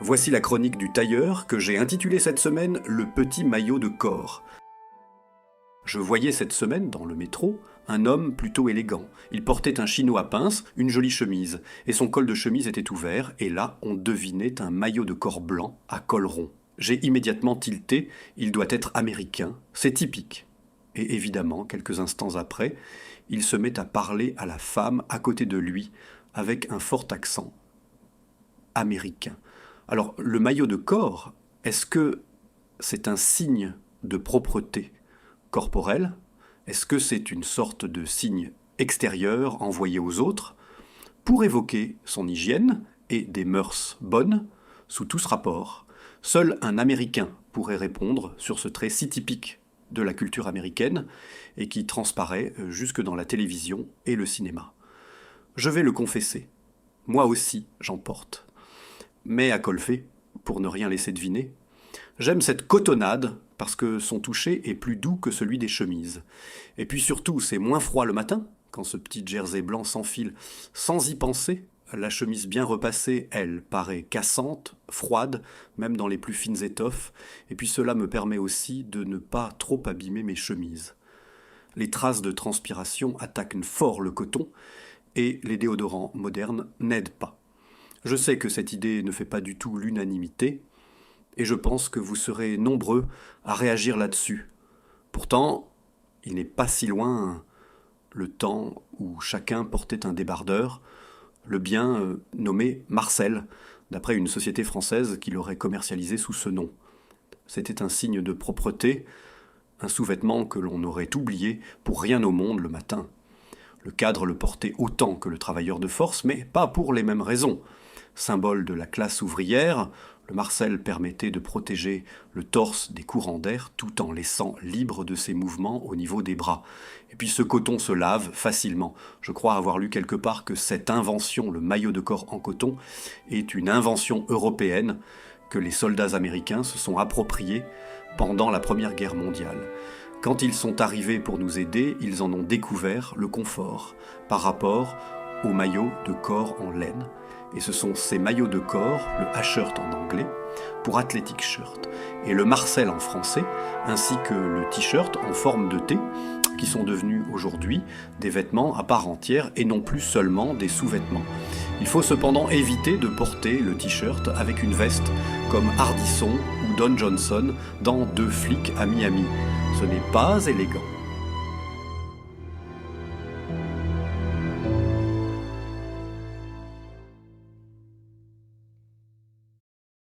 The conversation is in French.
Voici la chronique du tailleur que j'ai intitulée cette semaine « Le petit maillot de corps ». Je voyais cette semaine, dans le métro, un homme plutôt élégant. Il portait un chino à pince, une jolie chemise, et son col de chemise était ouvert, et là, on devinait un maillot de corps blanc à col rond. J'ai immédiatement tilté, il doit être américain, c'est typique. Et évidemment, quelques instants après, il se met à parler à la femme à côté de lui, avec un fort accent. Américain. Alors, le maillot de corps, est-ce que c'est un signe de propreté corporelle? Est-ce que c'est une sorte de signe extérieur envoyé aux autres pour évoquer son hygiène et des mœurs bonnes sous tout ce rapport? Seul un Américain pourrait répondre sur ce trait si typique de la culture américaine et qui transparaît jusque dans la télévision et le cinéma. Je vais le confesser, moi aussi j'en porte. Mais à col fait, pour ne rien laisser deviner, j'aime cette cotonnade parce que son toucher est plus doux que celui des chemises. Et puis surtout, c'est moins froid le matin, quand ce petit jersey blanc s'enfile sans y penser. La chemise bien repassée, elle, paraît cassante, froide, même dans les plus fines étoffes, et puis cela me permet aussi de ne pas trop abîmer mes chemises. Les traces de transpiration attaquent fort le coton, et les déodorants modernes n'aident pas. Je sais que cette idée ne fait pas du tout l'unanimité, et je pense que vous serez nombreux à réagir là-dessus. Pourtant, il n'est pas si loin le temps où chacun portait un débardeur, le bien nommé Marcel, d'après une société française qui l'aurait commercialisé sous ce nom. C'était un signe de propreté, un sous-vêtement que l'on aurait oublié pour rien au monde le matin. Le cadre le portait autant que le travailleur de force, mais pas pour les mêmes raisons. Symbole de la classe ouvrière, le Marcel permettait de protéger le torse des courants d'air tout en laissant libre de ses mouvements au niveau des bras. Et puis ce coton se lave facilement. Je crois avoir lu quelque part que cette invention, le maillot de corps en coton, est une invention européenne que les soldats américains se sont appropriés pendant la Première Guerre mondiale. Quand ils sont arrivés pour nous aider, ils en ont découvert le confort par rapport au maillot de corps en laine. Et ce sont ces maillots de corps, le A-shirt en anglais, pour athletic shirt, et le Marcel en français, ainsi que le t-shirt en forme de T, qui sont devenus aujourd'hui des vêtements à part entière et non plus seulement des sous-vêtements. Il faut cependant éviter de porter le t-shirt avec une veste comme Hardisson ou Don Johnson dans Deux flics à Miami. Ce n'est pas élégant.